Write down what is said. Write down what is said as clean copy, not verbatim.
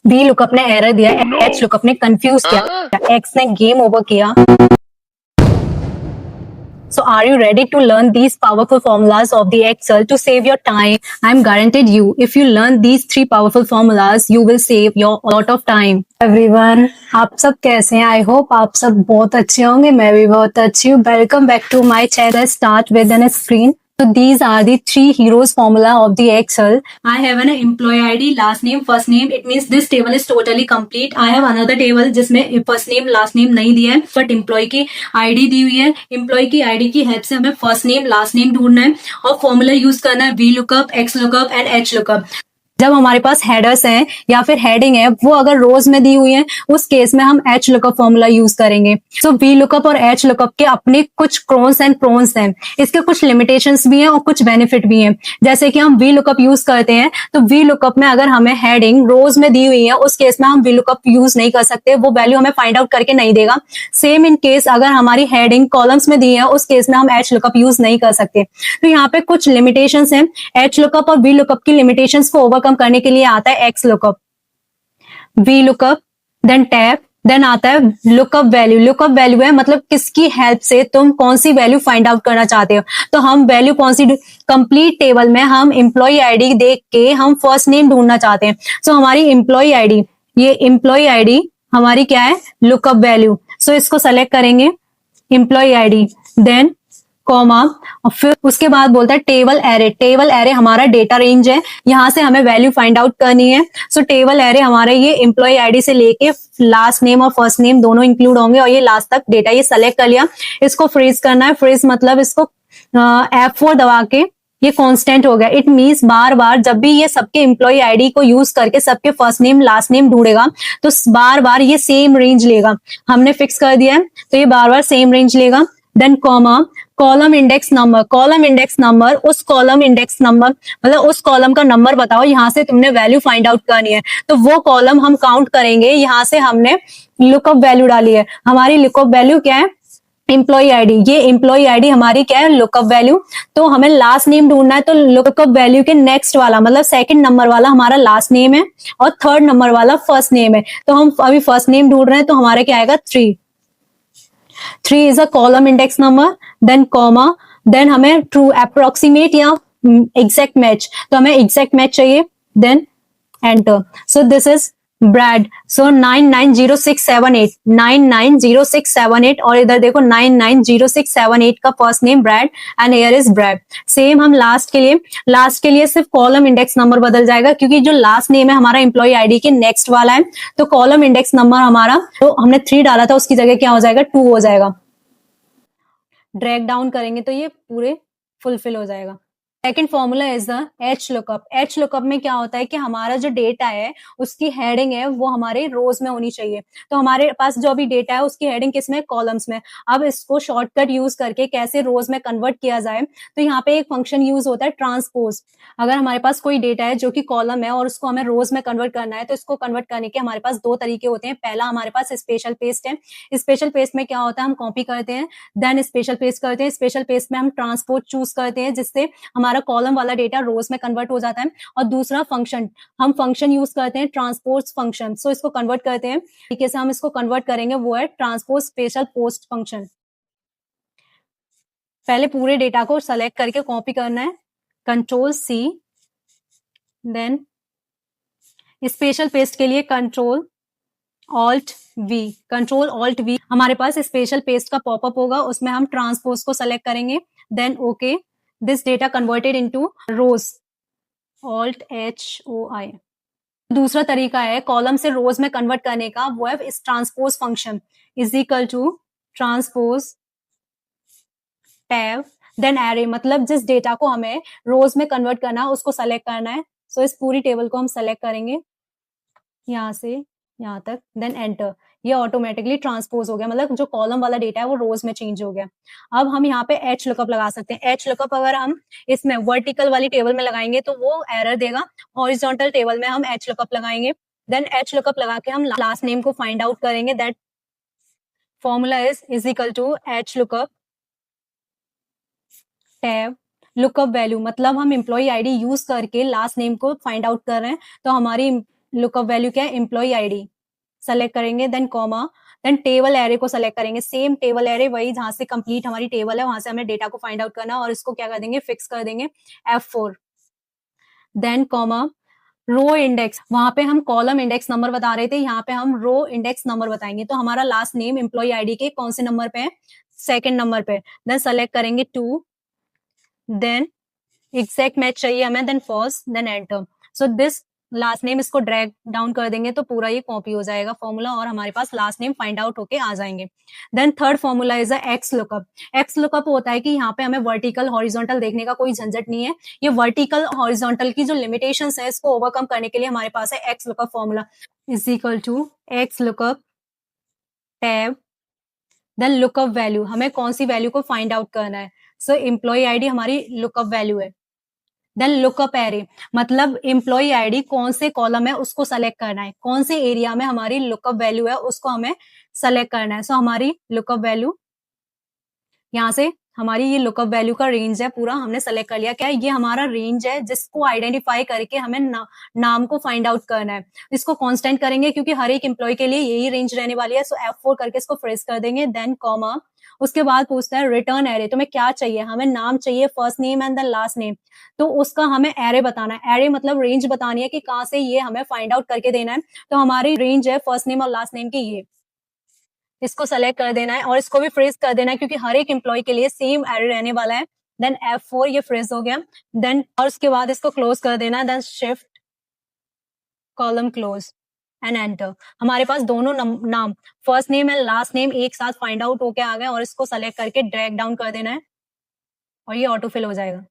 V lookup ने error दिया, H lookup ने कंफ्यूज किया, एक्स ने गेम ओवर किया. So are you ready to learn these powerful formulas of the Excel to save your time? I'm guaranteed you, if you learn these three powerful formulas, you will save your lot of time. Everyone, आप सब कैसे हैं? I hope आप सब बहुत अच्छे होंगे. मैं भी बहुत अच्छी हूँ. Welcome back to my channel. Let's start with an screen. So these are the three heroes formula of the Excel. I have an employee ID, last name, first name. It means this table is totally complete. I have another table जिसमें first name, last name नहीं दिया है, but employee की ID दी हुई है. employee की ID की help से हमें first name, last name ढूंढना है और फॉर्मूला यूज करना है VLOOKUP, XLOOKUP एंड HLOOKUP. जब हमारे पास हेडर्स हैं या फिर हेडिंग है वो अगर रोज में दी हुई है उस केस में हम एच लुकअप फॉर्मूला यूज करेंगे. सो वी लुकअप और एच लुकअप के अपने कुछ क्रोन्स एंड प्रोन्स हैं. इसके कुछ लिमिटेशंस भी हैं और कुछ बेनिफिट भी हैं. जैसे कि हम वी लुकअप यूज करते हैं तो वी लुकअप में अगर हमें हेडिंग रोज में दी हुई है उस केस में हम वी लुकअप यूज नहीं कर सकते, वो वैल्यू हमें फाइंड आउट करके नहीं देगा. सेम इन केस अगर हमारी हेडिंग कॉलम्स में दी है उस केस में हम एच लुकअप यूज नहीं कर सकते. तो यहाँ पे कुछ लिमिटेशंस हैं. एच लुकअप और वी लुकअप की लिमिटेशंस को ओवरकम करने के लिए आता है X lookup, V lookup, then tab, then आता है लुकअप वैल्यू. लुकअप वैल्यू है मतलब किसकी हेल्प से तुम कौन सी वैल्यू फाइंड आउट करना चाहते हो. तो हम वैल्यू कौन सी, कंप्लीट टेबल में हम एम्प्लॉय आईडी देख के हम फर्स्ट नेम ढूंढना चाहते हैं. सो हमारी एम्प्लॉय आईडी, ये एम्प्लॉय आईडी हमारी क्या है, लुकअप वैल्यू. सो इसको सेलेक्ट करेंगे एम्प्लॉय आईडी, देन कॉमा, और फिर उसके बाद बोलता है टेबल एरे. टेबल एरे हमारा डेटा रेंज है, यहां से हमें वैल्यू फाइंड आउट करनी है. सो टेबल एरे हमारे ये एम्प्लॉय आईडी से लेके लास्ट नेम और फर्स्ट नेम दोनों इंक्लूड होंगे और ये लास्ट तक डेटा. ये सेलेक्ट कर लिया, इसको फ्रीज करना है. फ्रीज मतलब इसको F4 दबा के ये कांस्टेंट हो गया. इट मींस बार बार जब भी ये सबके एम्प्लॉय आईडी को यूज करके सबके फर्स्ट नेम लास्ट नेम ढूंढेगा तो बार बार ये सेम रेंज लेगा. हमने फिक्स कर दिया है तो ये बार बार सेम रेंज लेगा. Then comma, column index number. Column index number, उस कॉलम इंडेक्स नंबर मतलब उस कॉलम का नंबर बताओ यहां से तुमने वैल्यू फाइंड आउट करनी है. तो वो कॉलम हम काउंट करेंगे, यहां से हमने लुकअप वैल्यू डाली है. हमारी लुकअप वैल्यू क्या है, एम्प्लॉय आईडी. ये एम्प्लॉय आईडी हमारी क्या है, लुकअप वैल्यू. तो हमें लास्ट नेम ढूंढना है तो लुकअप वैल्यू के नेक्स्ट वाला मतलब सेकंड नंबर वाला हमारा लास्ट नेम है और थर्ड नंबर वाला फर्स्ट नेम है. तो हम अभी फर्स्ट नेम ढूंढ रहे हैं तो हमारे क्या आएगा, 3. 3 is a column index number. Then comma, then हमें ट्रू अप्रोक्सीमेट या एग्जैक्ट मैच, तो हमें एग्जैक्ट मैच चाहिए. Then enter. So this is Brad. So 990678, 990678 और इधर देखो 990678 का first name Brad and here is Brad. Same हम लास्ट के लिए सिर्फ कॉलम इंडेक्स नंबर बदल जाएगा क्योंकि जो लास्ट नेम है हमारा एम्प्लॉय आईडी के नेक्स्ट वाला है. तो कॉलम इंडेक्स नंबर हमारा, तो हमने 3 डाला था उसकी जगह क्या हो जाएगा, 2 हो जाएगा. ड्रैग डाउन करेंगे तो ये पूरे फुलफिल हो जाएगा. Second formula is the H lookup. H lookup में क्या होता है कि हमारा जो डेटा है उसकी हेडिंग है वो हमारे रोज में होनी चाहिए. तो हमारे पास जो अभी डेटा है उसकी हेडिंग किस में, कॉलम्स में. अब इसको शॉर्टकट यूज करके कैसे रोज में कन्वर्ट किया जाए, तो यहाँ पे एक फंक्शन यूज होता है ट्रांसपोज. अगर हमारे पास कोई डेटा है जो कि कॉलम है और उसको हमें रोज में कन्वर्ट करना है तो इसको कन्वर्ट करने के हमारे पास 2 तरीके होते हैं. पहला हमारे पास स्पेशल पेस्ट है. स्पेशल पेस्ट में क्या होता है, हम कॉपी करते हैं देन स्पेशल पेस्ट करते हैं. स्पेशल पेस्ट में हम ट्रांसपोज चूज करते हैं जिससे हमारा कॉलम वाला डेटा रोज में कन्वर्ट हो जाता है. और दूसरा फंक्शन, हम फंक्शन यूज करते हैं ट्रांसपोज फंक्शन. सो इसको कन्वर्ट करते हैं, तरीके से हम इसको कन्वर्ट करेंगे वो है ट्रांसपोज स्पेशल पोस्ट फंक्शन. पहले पूरे डेटा को सेलेक्ट करके कॉपी करना है, control C, then special paste के लिए control alt V. Control alt V, हमारे पास स्पेशल पेस्ट का पॉपअप होगा, उसमें हम ट्रांसपोज को सेलेक्ट करेंगे. Then okay, this data converted into rows, alt H O I. दूसरा तरीका है कॉलम से रोज में कन्वर्ट करने का, वो है इस transpose function is equal to transpose tab then array. मतलब जिस डेटा को हमें रोज में कन्वर्ट करना है उसको सेलेक्ट करना है. सो इस पूरी टेबल को हम सेलेक्ट करेंगे यहां से यहां तक, देन एंटर. ये ऑटोमेटिकली ट्रांसपोज हो गया, मतलब जो कॉलम वाला डेटा है वो रोज में चेंज हो गया. अब हम यहाँ पे एच लुकअप लगा सकते हैं. एच लुकअप अगर हम इसमें वर्टिकल वाली टेबल में लगाएंगे तो वो एरर देगा. हॉरिजॉन्टल टेबल में हम एच लुकअप लगाएंगे. देन एच लुकअप लगा के हम लास्ट नेम को फाइंड आउट करेंगे. That formula is equal to H lookup tab lookup value. मतलब हम एम्प्लॉय आईडी यूज करके लास्ट नेम को फाइंड आउट कर रहे हैं तो हमारी लुकअप वैल्यू क्या है, एम्प्लॉय आईडी सेलेक्ट करेंगे, then comma, then table array को सेलेक्ट करेंगे, सेम टेबल एरे वही जहां से कंप्लीट हमारी टेबल है वहां से हमें डेटा को फाइंड आउट करना, और इसको क्या कर देंगे, फिक्स कर देंगे F4, then comma, row index, वहां पे हम कॉलम इंडेक्स नंबर बता रहे थे, यहाँ पे हम रो इंडेक्स नंबर बताएंगे, तो हमारा लास्ट नेम एम्प्लॉय आईडी के कौन से नंबर पे है, सेकंड नंबर पे, देन सेलेक्ट करेंगे 2, देन एग्जैक्ट मैच चाहिए हमें, then first, then enter. So this last name, इसको ड्रैग डाउन कर देंगे तो पूरा ये कॉपी हो जाएगा फॉर्मूला, और हमारे पास लास्ट नेम फाइंड आउट होके आ जाएंगे। Then third formula is X lookup. X lookup होता है कि यहाँ पे हमें वर्टिकल हॉरिजॉन्टल देखने का कोई झंझट नहीं है, ये वर्टिकल हॉरिजॉन्टल की जो लिमिटेशंस है इसको ओवरकम करने के लिए हमारे पास है X lookup formula, is equal to X lookup tab, then lookup value, हमें कौन सी वैल्यू को फाइंड आउट करना है, सो एम्प्लॉय आईडी हमारी लुकअप वैल्यू है, देन लुकअप एरे, मतलब एम्प्लॉय आईडी कौन से कॉलम है उसको सेलेक्ट करना है, कौन से एरिया में हमारी लुकअप वैल्यू है उसको हमें सेलेक्ट करना है, सो हमारी लुकअप वैल्यू यहाँ से, हमारी ये लुकअप वैल्यू का रेंज है पूरा हमने सेलेक्ट कर लिया, क्या है, ये हमारा रेंज है जिसको आइडेंटिफाई करके हमें नाम को फाइंड आउट करना है, इसको कांस्टेंट करेंगे क्योंकि हर एक एम्प्लॉय के लिए यही रेंज रहने वाली है, सो F4 करके इसको फ्रेज कर देंगे, देन कॉमा, उसके बाद पूछता है रिटर्न एरे, तुम्हें क्या चाहिए, हमें नाम चाहिए, first name and then last name, तो उसका हमें एरे बताना है, एरे मतलब रेंज बतानी है कि कहाँ से ये हमें फाइंड आउट करके देना है, तो हमारी रेंज है फर्स्ट नेम और लास्ट नेम की ये, इसको सेलेक्ट कर देना है और इसको भी फ्रीज कर देना है क्योंकि हर एक एम्प्लॉय के लिए सेम एरे रहने वाला है, देन F4 ये फ्रीज हो गया, देन और उसके बाद इसको क्लोज कर देना है, then shift column close and enter, हमारे पास दोनों नाम first name and last name एक साथ फाइंड आउट होके आ गए, और इसको सेलेक्ट करके ड्रैग डाउन कर देना है और ये ऑटो फिल हो जाएगा।